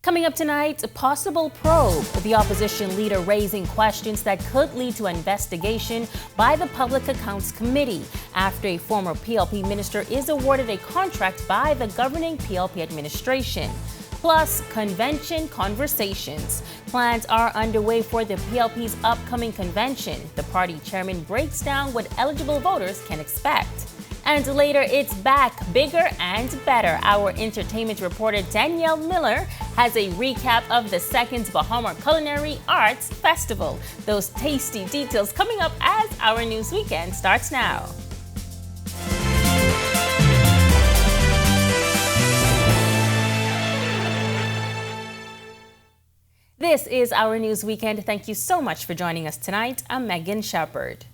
Coming up tonight, a possible probe. The opposition leader raising questions that could lead to investigation by the Public Accounts Committee after a former PLP minister is awarded a contract by the governing PLP administration. Plus, convention conversations. Plans are underway for the PLP's upcoming convention. The party chairman breaks down what eligible voters can expect. And later, it's back, bigger and better. Our entertainment reporter Danielle Miller has a recap of the second Bahamas Culinary Arts Festival. Those tasty details coming up as our news weekend starts now. This is our news weekend. Thank you so much for joining us tonight. I'm Megan Shepard.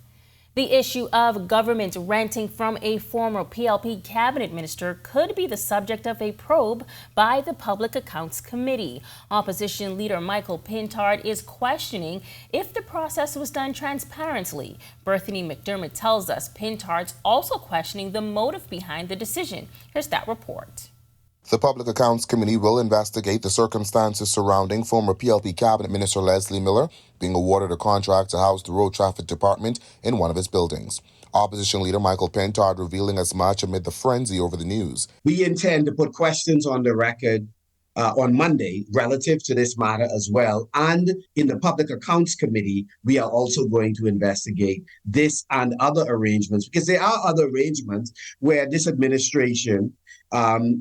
The issue of government renting from a former PLP cabinet minister could be the subject of a probe by the Public Accounts Committee. Opposition leader Michael Pintard is questioning if the process was done transparently. Berthany McDermott tells us Pintard's also questioning the motive behind the decision. Here's that report. The Public Accounts Committee will investigate the circumstances surrounding former PLP Cabinet Minister Leslie Miller being awarded a contract to house the Road Traffic Department in one of his buildings. Opposition leader Michael Pintard revealing as much amid the frenzy over the news. We intend to put questions on the record on Monday relative to this matter as well. And in the Public Accounts Committee, we are also going to investigate this and other arrangements, because there are other arrangements where this administration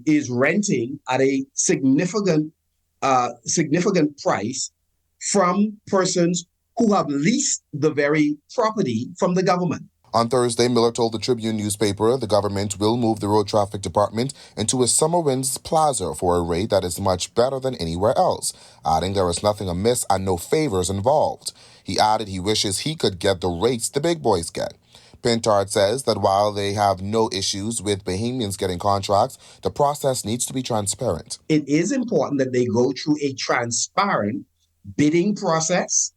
is renting at a significant price from persons who have leased the very property from the government. On Thursday, Miller told the Tribune newspaper the government will move the Road Traffic Department into a Summer Winds Plaza for a rate that is much better than anywhere else, adding there is nothing amiss and no favors involved. He added he wishes he could get the rates the big boys get. Pintard says that while they have no issues with Bahamians getting contracts, the process needs to be transparent. It is important that they go through a transparent bidding process,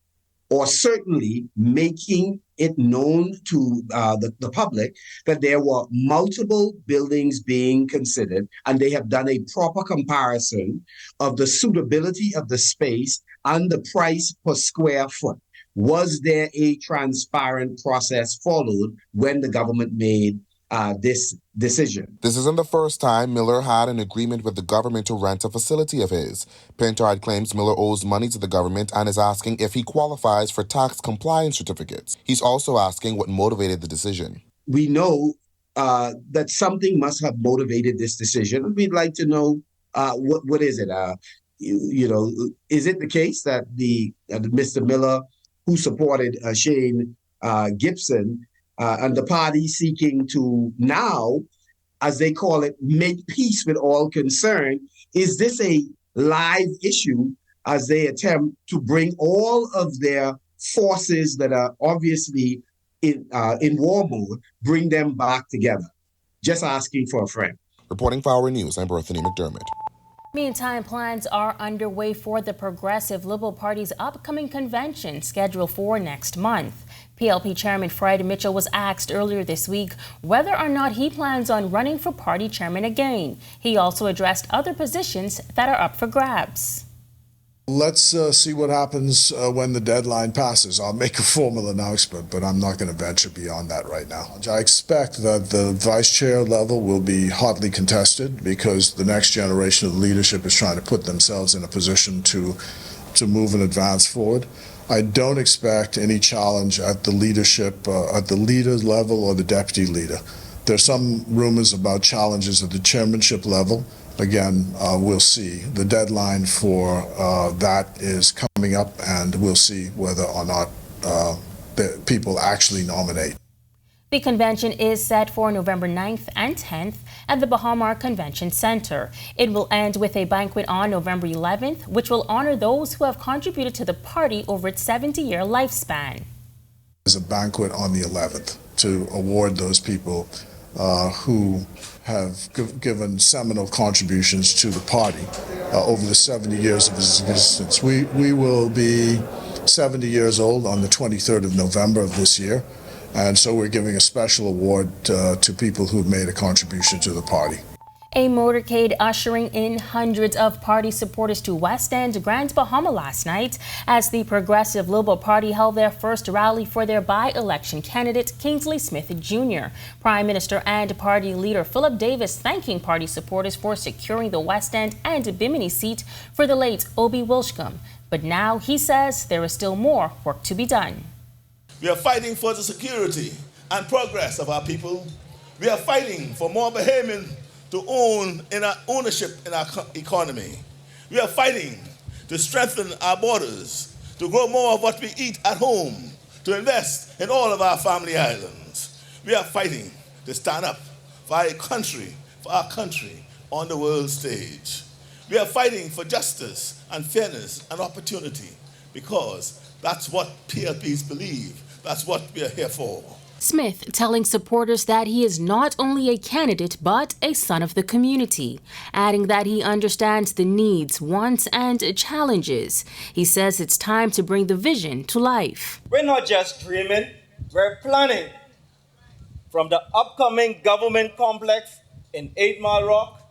or certainly making it known to the public that there were multiple buildings being considered, and they have done a proper comparison of the suitability of the space and the price per square foot. Was there a transparent process followed when the government made this decision? This isn't the first time Miller had an agreement with the government to rent a facility of his. Pintard claims Miller owes money to the government and is asking if he qualifies for tax compliance certificates. He's also asking what motivated the decision. We know that something must have motivated this decision. We'd like to know what is it? Is it the case that Mr. Miller, who supported Shane Gibson, and the party seeking to now, as they call it, make peace with all concerned? Is this a live issue as they attempt to bring all of their forces that are obviously in war mode, bring them back together? Just asking for a friend. Reporting for Our News, I'm Berthany McDermott. Meantime, plans are underway for the Progressive Liberal Party's upcoming convention scheduled for next month. PLP Chairman Fred Mitchell was asked earlier this week whether or not he plans on running for party chairman again. He also addressed other positions that are up for grabs. Let's see what happens when the deadline passes. I'll make a formal announcement, but I'm not going to venture beyond that right now. I expect that the vice chair level will be hotly contested because the next generation of leadership is trying to put themselves in a position to move and advance forward. I don't expect any challenge at the leadership, at the leader level or the deputy leader. There's some rumors about challenges at the chairmanship level. Again, we'll see. The deadline for that is coming up, and we'll see whether or not the people actually nominate. The convention is set for November 9th and 10th at the Bahamas Convention Center. It will end with a banquet on November 11th, which will honor those who have contributed to the party over its 70-year lifespan. There's a banquet on the 11th to award those people who have given seminal contributions to the party over the 70 years of its existence. We will be 70 years old on the 23rd of November of this year, and so we're giving a special award to people who've made a contribution to the party. A motorcade ushering in hundreds of party supporters to West End, Grand Bahama last night as the Progressive Liberal Party held their first rally for their by-election candidate, Kingsley Smith Jr. Prime Minister and party leader Philip Davis thanking party supporters for securing the West End and Bimini seat for the late Obie Wilshcombe. But now he says there is still more work to be done. We are fighting for the security and progress of our people. We are fighting for more Bahamian to own in our ownership in our economy. We are fighting to strengthen our borders, to grow more of what we eat at home, to invest in all of our family islands. We are fighting to stand up for our country on the world stage. We are fighting for justice and fairness and opportunity because that's what PLPs believe. That's what we are here for. Smith telling supporters that he is not only a candidate but a son of the community, adding that he understands the needs, wants, and challenges. He says it's time to bring the vision to life. We're not just dreaming, we're planning. From the upcoming government complex in 8 Mile Rock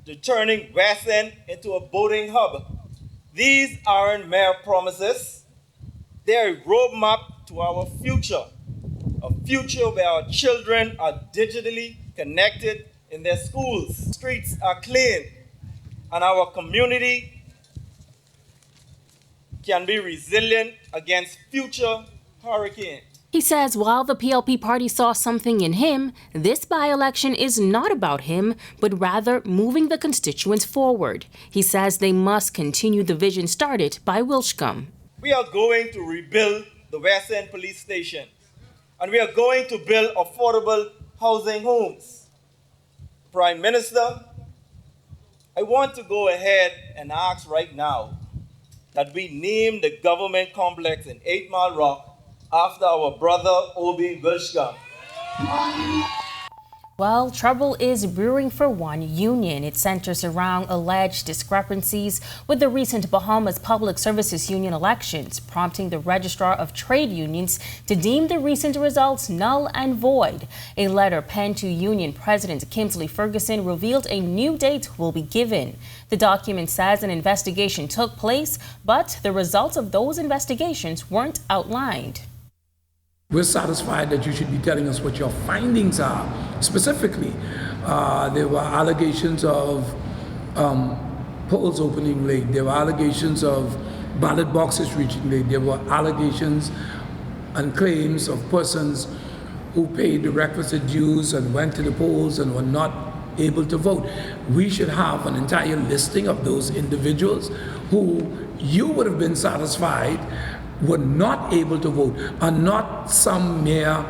to turning West End into a boating hub. These aren't mere promises, they're a roadmap to our future. A future where our children are digitally connected in their schools, streets are clean, and our community can be resilient against future hurricanes. He says while the PLP party saw something in him, this by-election is not about him, but rather moving the constituents forward. He says they must continue the vision started by Wilshcombe. We are going to rebuild the West End Police Station. And we are going to build affordable housing homes. Prime Minister, I want to go ahead and ask right now that we name the government complex in 8 Mile Rock after our brother Obie Wilshcombe. Well, trouble is brewing for one union. It centers around alleged discrepancies with the recent Bahamas Public Services Union elections, prompting the Registrar of Trade Unions to deem the recent results null and void. A letter penned to Union President Kingsley Ferguson revealed a new date will be given. The document says an investigation took place, but the results of those investigations weren't outlined. We're satisfied that you should be telling us what your findings are. Specifically, there were allegations of polls opening late. There were allegations of ballot boxes reaching late. There were allegations and claims of persons who paid the requisite dues and went to the polls and were not able to vote. We should have an entire listing of those individuals who you would have been satisfied were not able to vote, and not some mere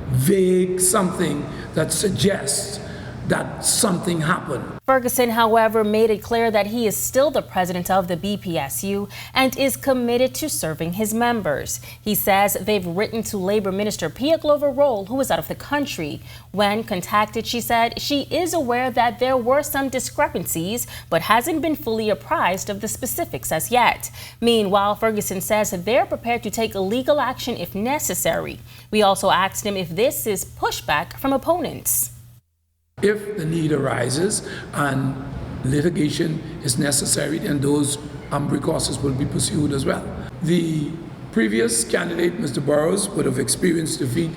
vague something that suggests that something happened. Ferguson, however, made it clear that he is still the president of the BPSU and is committed to serving his members. He says they've written to Labor Minister Pia Glover-Roll, who is out of the country. When contacted, she said she is aware that there were some discrepancies, but hasn't been fully apprised of the specifics as yet. Meanwhile, Ferguson says they're prepared to take legal action if necessary. We also asked him if this is pushback from opponents. If the need arises and litigation is necessary, then those recourses will be pursued as well. The previous candidate, Mr. Burrows, would have experienced defeat.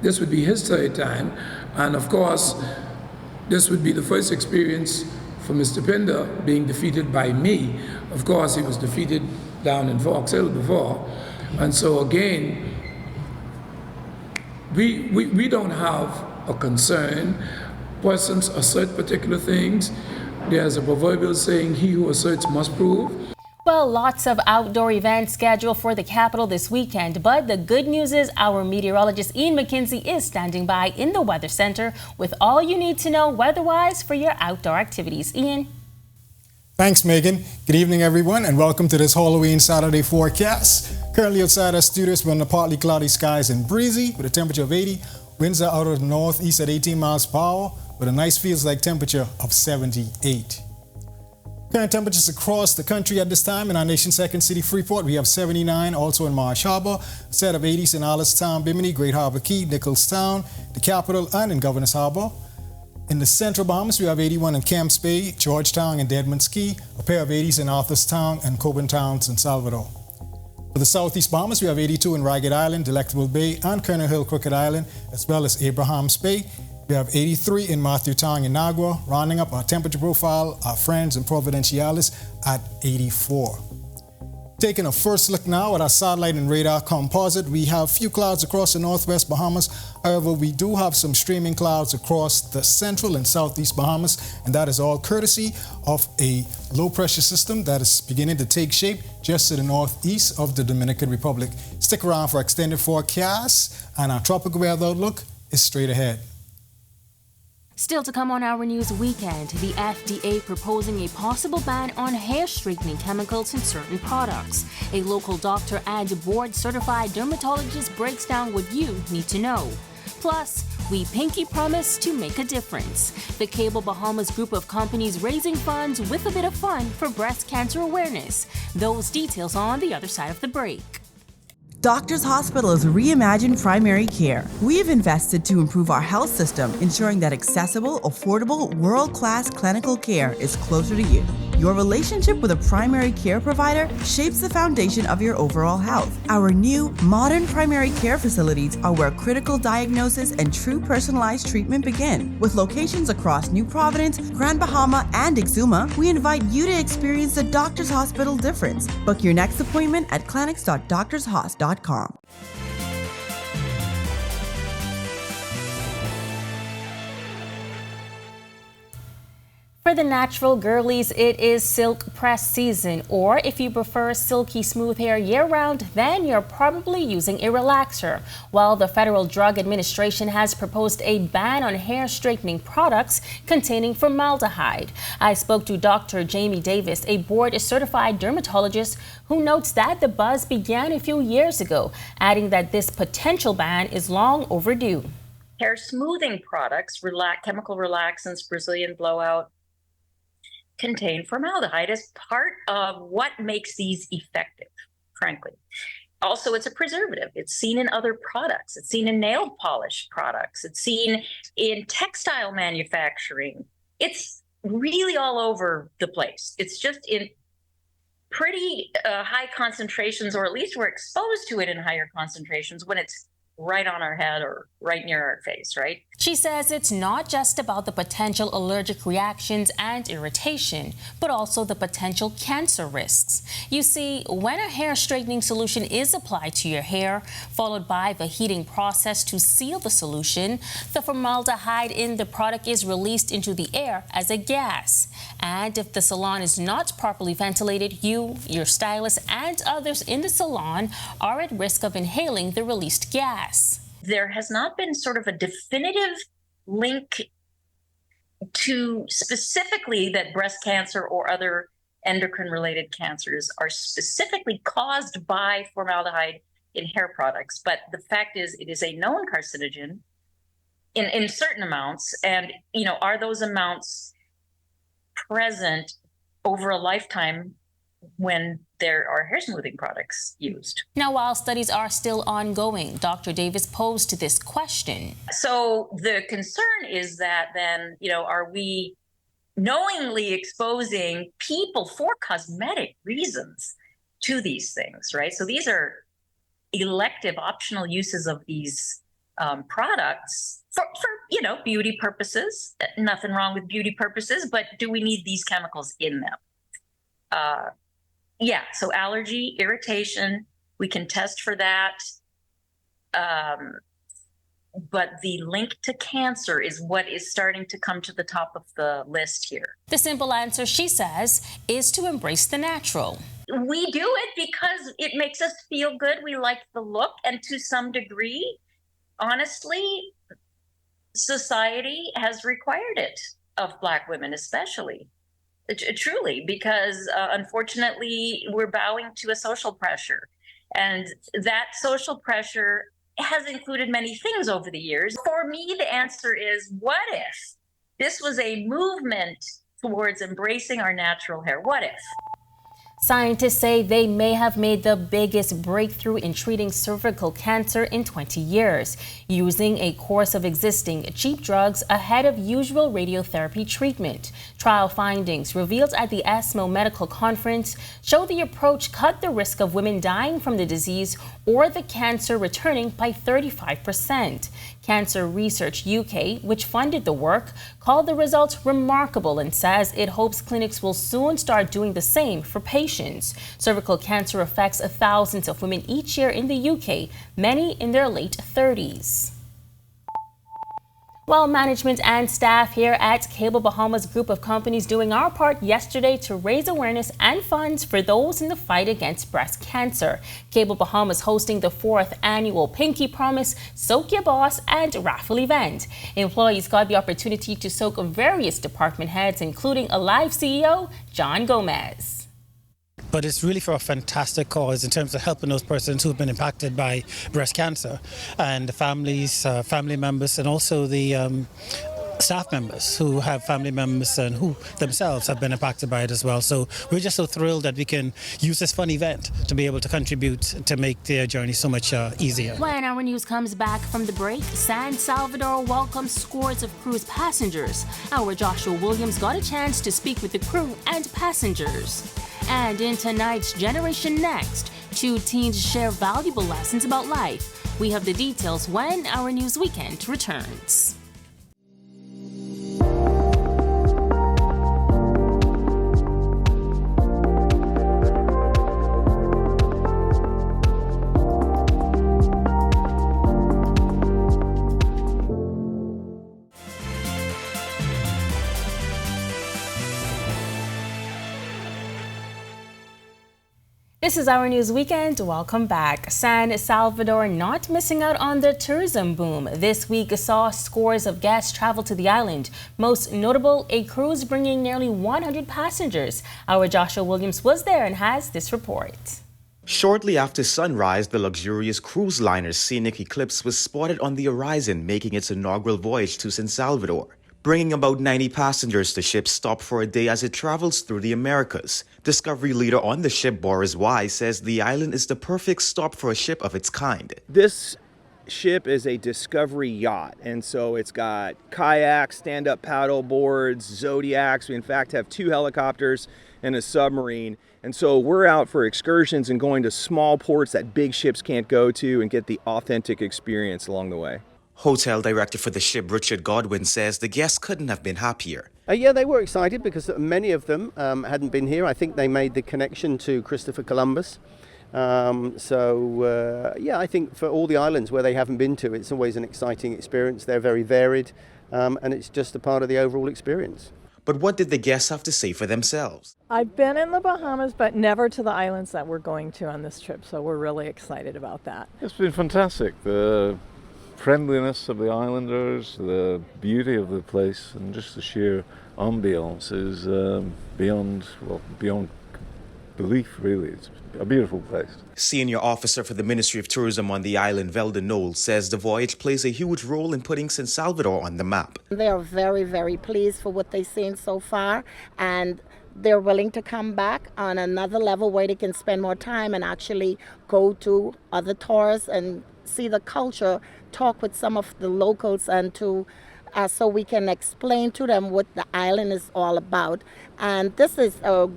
This would be his third time, and of course, this would be the first experience for Mr. Pinder being defeated by me. Of course, he was defeated down in Fox Hill before, and so again, we don't have a concern. Persons assert particular things. There's a proverbial saying, he who asserts must prove. Well, lots of outdoor events scheduled for the capital this weekend, but the good news is our meteorologist Ian McKenzie is standing by in the Weather Center with all you need to know weather-wise for your outdoor activities. Ian? Thanks, Megan. Good evening, everyone, and welcome to this Halloween Saturday forecast. Currently outside our studios, we're under partly cloudy skies and breezy with a temperature of 80. Winds are out of the northeast at 18 miles per hour with a nice feels-like temperature of 78. Current temperatures across the country at this time in our nation's second city, Freeport. We have 79 also in Marsh Harbor, a set of 80s in Allenstown, Bimini, Great Harbor Key, Nicholstown, the capital, and in Governors Harbor. In the central Bahamas, we have 81 in Camps Bay, Georgetown, and Deadman's Key, a pair of 80s in Arthurstown and Coburn Town, San Salvador. For the southeast Bahamas, we have 82 in Ragged Island, Delectable Bay, and Colonel Hill, Crooked Island, as well as Abraham's Bay. We have 83 in Matthew Town in Nagua, rounding up our temperature profile, our friends in Providenciales at 84. Taking a first look now at our satellite and radar composite, we have few clouds across the northwest Bahamas. However, we do have some streaming clouds across the central and southeast Bahamas, and that is all courtesy of a low pressure system that is beginning to take shape just to the northeast of the Dominican Republic. Stick around for extended forecasts, and our tropical weather outlook is straight ahead. Still to come on Our News Weekend, the FDA proposing a possible ban on hair straightening chemicals in certain products. A local doctor and board-certified dermatologist breaks down what you need to know. Plus, we pinky promise to make a difference. The Cable Bahamas group of companies raising funds with a bit of fun for breast cancer awareness. Those details on the other side of the break. Doctors Hospital is reimagined primary care. We have invested to improve our health system, ensuring that accessible, affordable, world-class clinical care is closer to you. Your relationship with a primary care provider shapes the foundation of your overall health. Our new, modern primary care facilities are where critical diagnosis and true personalized treatment begin. With locations across New Providence, Grand Bahama, and Exuma, we invite you to experience the Doctors Hospital difference. Book your next appointment at clinics.doctorshos.com. For the natural girlies, it is silk press season, or if you prefer silky smooth hair year-round, then you're probably using a relaxer. While the Federal Drug Administration has proposed a ban on hair straightening products containing formaldehyde. I spoke to Dr. Jamie Davis, a board-certified dermatologist, who notes that the buzz began a few years ago, adding that this potential ban is long overdue. Hair smoothing products, chemical relaxants, Brazilian blowout, contain formaldehyde as part of what makes these effective, frankly. Also, it's a preservative. It's seen in other products. It's seen in nail polish products. It's seen in textile manufacturing. It's really all over the place. It's just in pretty high concentrations, or at least we're exposed to it in higher concentrations when it's right on our head or right near our face, right? She says it's not just about the potential allergic reactions and irritation, but also the potential cancer risks. You see, when a hair straightening solution is applied to your hair, followed by the heating process to seal the solution, the formaldehyde in the product is released into the air as a gas. And if the salon is not properly ventilated, you, your stylist, and others in the salon are at risk of inhaling the released gas. There has not been sort of a definitive link to specifically that breast cancer or other endocrine-related cancers are specifically caused by formaldehyde in hair products. But the fact is, it is a known carcinogen in certain amounts. And, you know, are those amounts present over a lifetime when there are hair smoothing products used? Now, while studies are still ongoing, Dr. Davis posed this question. So the concern is that then, you know, are we knowingly exposing people for cosmetic reasons to these things, right? So these are elective, optional uses of these products for, you know, beauty purposes. Nothing wrong with beauty purposes, but do we need these chemicals in them? Yeah, so allergy, irritation, we can test for that. But the link to cancer is what is starting to come to the top of the list here. The simple answer, she says, is to embrace the natural. We do it because it makes us feel good. We like the look. And to some degree, honestly, society has required it of Black women especially. Truly, because unfortunately, we're bowing to a social pressure. And that social pressure has included many things over the years. For me, the answer is, what if this was a movement towards embracing our natural hair? What if? Scientists say they may have made the biggest breakthrough in treating cervical cancer in 20 years, using a course of existing cheap drugs ahead of usual radiotherapy treatment. Trial findings revealed at the ESMO Medical Conference show the approach cut the risk of women dying from the disease or the cancer returning by 35%. Cancer Research UK, which funded the work, called the results remarkable and says it hopes clinics will soon start doing the same for patients. Cervical cancer affects thousands of women each year in the UK, many in their late 30s. Well, management and staff here at Cable Bahamas group of companies doing our part yesterday to raise awareness and funds for those in the fight against breast cancer. Cable Bahamas hosting the 4th annual Pinky Promise, Soak Your Boss and raffle event. Employees got the opportunity to soak various department heads, including a live CEO, John Gomez. But it's really for a fantastic cause in terms of helping those persons who have been impacted by breast cancer and the families, family members, and also the staff members who have family members and who themselves have been impacted by it as well. So we're just so thrilled that we can use this fun event to be able to contribute to make their journey so much easier. When our news comes back from the break, San Salvador welcomes scores of cruise passengers. Our Joshua Williams got a chance to speak with the crew and passengers. And in tonight's Generation Next, 2 teens share valuable lessons about life. We have the details when our news weekend returns. This is Our News Weekend. Welcome back. San Salvador not missing out on the tourism boom. This week saw scores of guests travel to the island. Most notable, a cruise bringing nearly 100 passengers. Our Joshua Williams was there and has this report. Shortly after sunrise, the luxurious cruise liner Scenic Eclipse was spotted on the horizon, making its inaugural voyage to San Salvador. Bringing about 90 passengers, the ship stopped for a day as it travels through the Americas. Discovery leader on the ship, Boris Y, says the island is the perfect stop for a ship of its kind. This ship is a discovery yacht, and so it's got kayaks, stand-up paddle boards, zodiacs. We in fact have 2 helicopters and a submarine. And so we're out for excursions and going to small ports that big ships can't go to and get the authentic experience along the way. Hotel director for the ship, Richard Godwin, says the guests couldn't have been happier. Yeah, they were excited because many of them hadn't been here. I think they made the connection to Christopher Columbus. I think for all the islands where they haven't been to, it's always an exciting experience. They're very varied, and it's just a part of the overall experience. But what did the guests have to say for themselves? I've been in the Bahamas, but never to the islands that we're going to on this trip, so we're really excited about that. It's been fantastic. The friendliness of the islanders, the beauty of the place, and just the sheer ambience is beyond belief, really. It's a beautiful place. Senior officer for the Ministry of Tourism on the island, Velda Knoll, says the voyage plays a huge role in putting San Salvador on the map. They are very, very pleased for what they've seen so far, and they're willing to come back on another level where they can spend more time and actually go to other tours and see the culture, talk with some of the locals, and to so we can explain to them what the island is all about. And this is a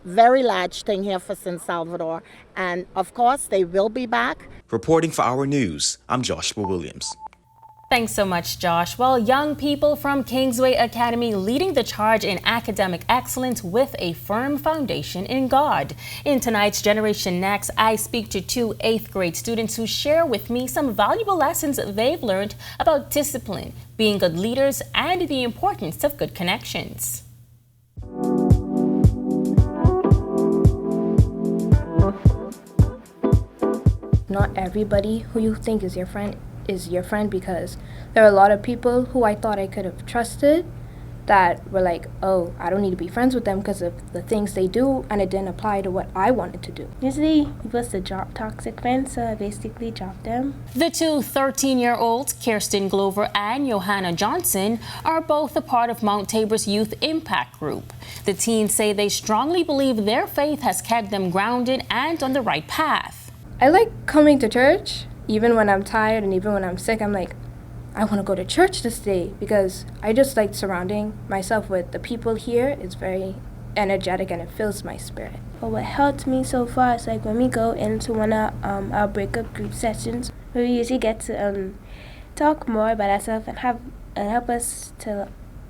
very large thing here for San Salvador, and of course they will be back. Reporting for Our News, I'm Joshua Williams. Thanks so much, Josh. Well, young people from Kingsley Academy leading the charge in academic excellence with a firm foundation in God. In tonight's Generation Next, I speak to 2 8th grade students who share with me some valuable lessons they've learned about discipline, being good leaders, and the importance of good connections. Not everybody who you think is your friend, because there are a lot of people who I thought I could have trusted, that were like, oh, I don't need to be friends with them because of the things they do, and it didn't apply to what I wanted to do. Usually people used to drop toxic friends, so I basically dropped them. The two 13-year-olds, Kirsten Glover and Johanna Johnson, are both a part of Mount Tabor's Youth Impact Group. The teens say they strongly believe their faith has kept them grounded and on the right path. I like coming to church, even when I'm tired and even when I'm sick. I'm like, I want to go to church this day because I just like surrounding myself with the people here. It's very energetic and it fills my spirit. But what helped me so far is like when we go into one of our breakup group sessions, we usually get to talk more about ourselves and help us to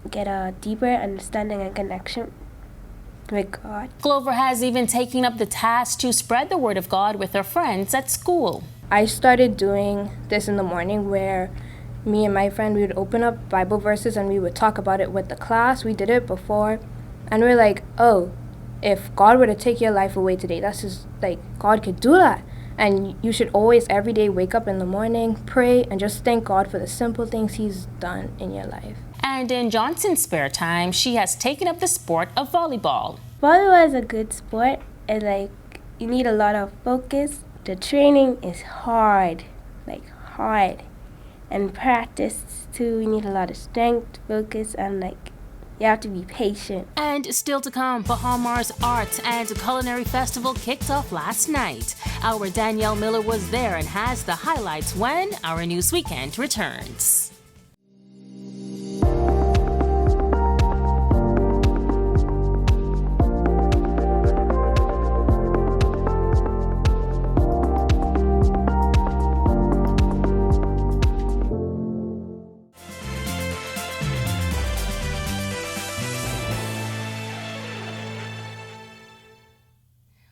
get a deeper understanding and connection with God. Glover has even taken up the task to spread the word of God with her friends at school. I started doing this in the morning where me and my friend, we would open up Bible verses and we would talk about it with the class. We did it before and we're like, oh, if God were to take your life away today, that's just like, God could do that. And you should always every day wake up in the morning, pray, and just thank God for the simple things he's done in your life. And in Johnson's spare time, she has taken up the sport of volleyball. Volleyball is a good sport. It's like, you need a lot of focus. The training is hard, like hard. And practice too, you need a lot of strength, focus, and like, you have to be patient. And still to come, Bahamas Arts and Culinary Festival kicked off last night. Our Danielle Miller was there and has the highlights when Our News Weekend returns.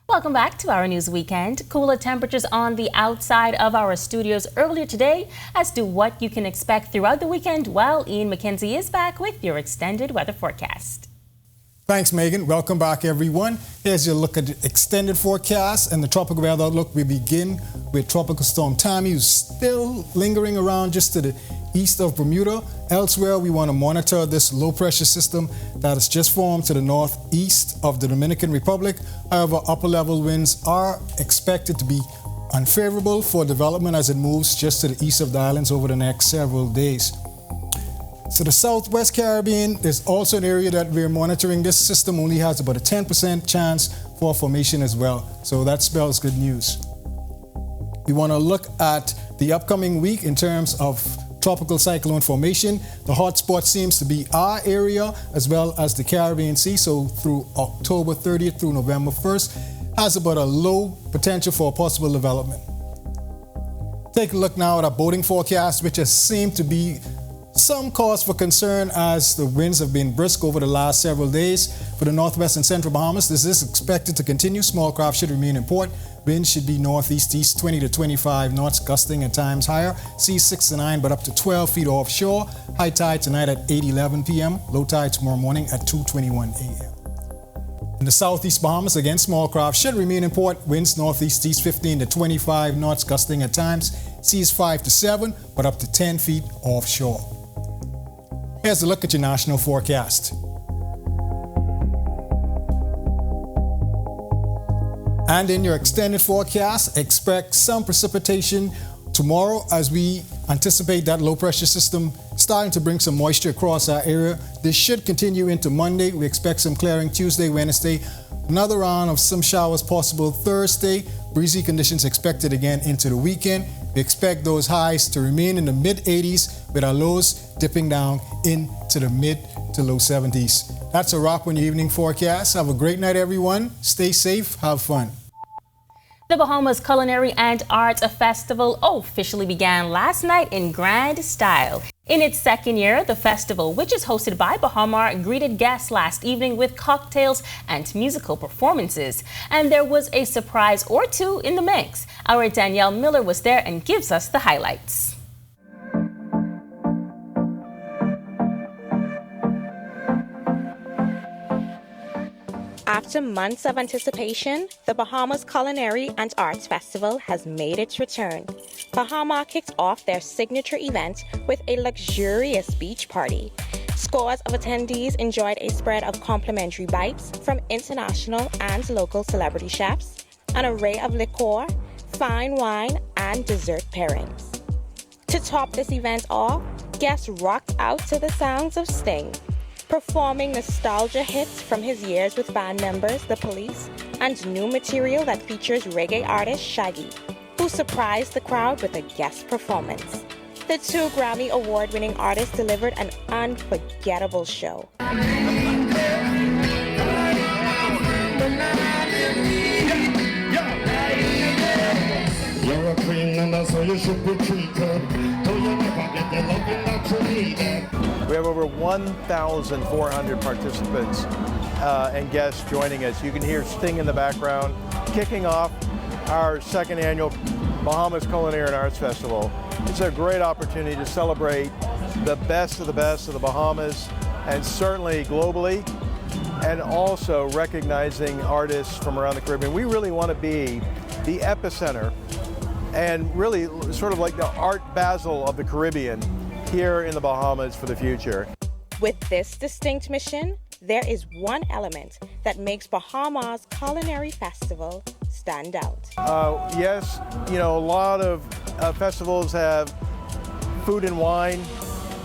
Welcome back to Our News Weekend. Cooler temperatures on the outside of our studios earlier today. As to what you can expect throughout the weekend, well, Ian McKenzie is back with your extended weather forecast. Thanks, Megan. Welcome back, everyone. Here's your look at the extended forecast and the tropical weather outlook. We begin with Tropical Storm Tammy, who's still lingering around just to the east of Bermuda. Elsewhere, we want to monitor this low-pressure system that has just formed to the northeast of the Dominican Republic. However, upper-level winds are expected to be unfavorable for development as it moves just to the east of the islands over the next several days. So the Southwest Caribbean is also an area that we're monitoring. This system only has about a 10% chance for formation as well. So that spells good news. We want to look at the upcoming week in terms of tropical cyclone formation. The hotspot seems to be our area as well as the Caribbean Sea. So through October 30th through November 1st has about a low potential for possible development. Take a look now at our boating forecast, which has seemed to be some cause for concern as the winds have been brisk over the last several days. For the northwest and central Bahamas, this is expected to continue. Small craft should remain in port. Winds should be northeast-east 20 to 25 knots, gusting at times higher. Seas 6 to 9, but up to 12 feet offshore. High tide tonight at 8:11 p.m. Low tide tomorrow morning at 2:21 a.m. In the southeast Bahamas, again, small craft should remain in port. Winds northeast-east 15 to 25 knots, gusting at times. Seas 5 to 7, but up to 10 feet offshore. Here's a look at your national forecast. And in your extended forecast, expect some precipitation tomorrow as we anticipate that low pressure system starting to bring some moisture across our area. This should continue into Monday. We expect some clearing Tuesday, Wednesday. Another round of some showers possible Thursday. Breezy conditions expected again into the weekend. We expect those highs to remain in the mid-80s with our lows dipping down into the mid to low 70s. That's a wrap on your evening forecast. Have a great night, everyone. Stay safe. Have fun. The Bahamas Culinary and Arts Festival officially began last night in grand style. In its second year, the festival, which is hosted by Bahamar, greeted guests last evening with cocktails and musical performances. And there was a surprise or two in the mix. Our Danielle Miller was there and gives us the highlights. After months of anticipation, the Bahamas Culinary and Arts Festival has made its return. Bahama kicked off their signature event with a luxurious beach party. Scores of attendees enjoyed a spread of complimentary bites from international and local celebrity chefs, an array of liqueur, fine wine, and dessert pairings. To top this event off, guests rocked out to the sounds of Sting, performing nostalgia hits from his years with band members The Police and new material that features reggae artist Shaggy, who surprised the crowd with a guest performance. The two Grammy Award-winning artists delivered an unforgettable show. You're a queen and that's how you should be treated. Do you never get the loving that you needed? We have over 1,400 participants and guests joining us. You can hear Sting in the background, kicking off our second annual Bahamas Culinary and Arts Festival. It's a great opportunity to celebrate the best of the Bahamas and certainly globally, and also recognizing artists from around the Caribbean. We really want to be the epicenter and really sort of like the Art Basel of the Caribbean here in the Bahamas for the future. With this distinct mission, there is one element that makes Bahamas Culinary Festival stand out. Yes, you know, a lot of festivals have food and wine,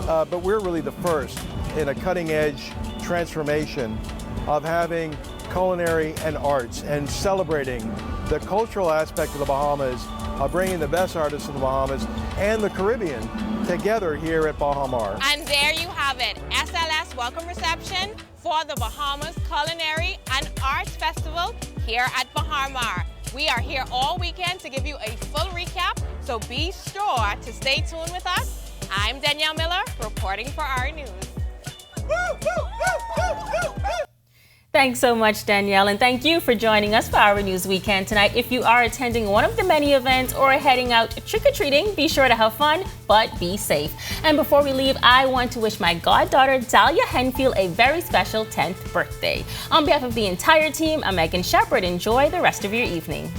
but we're really the first in a cutting-edge transformation of having culinary and arts and celebrating the cultural aspect of the Bahamas, bringing the best artists of the Bahamas and the Caribbean together here at Bahamar. And there you have it, SLS welcome reception for the Bahamas Culinary and Arts Festival here at Bahamar. We are here all weekend to give you a full recap, so be sure to stay tuned with us. I'm Danielle Miller, reporting for Our News. Thanks so much, Danielle, and thank you for joining us for Our News Weekend tonight. If you are attending one of the many events or heading out trick-or-treating, be sure to have fun, but be safe. And before we leave, I want to wish my goddaughter, Dahlia Henfield, a very special 10th birthday. On behalf of the entire team, I'm Megan Shepard. Enjoy the rest of your evening.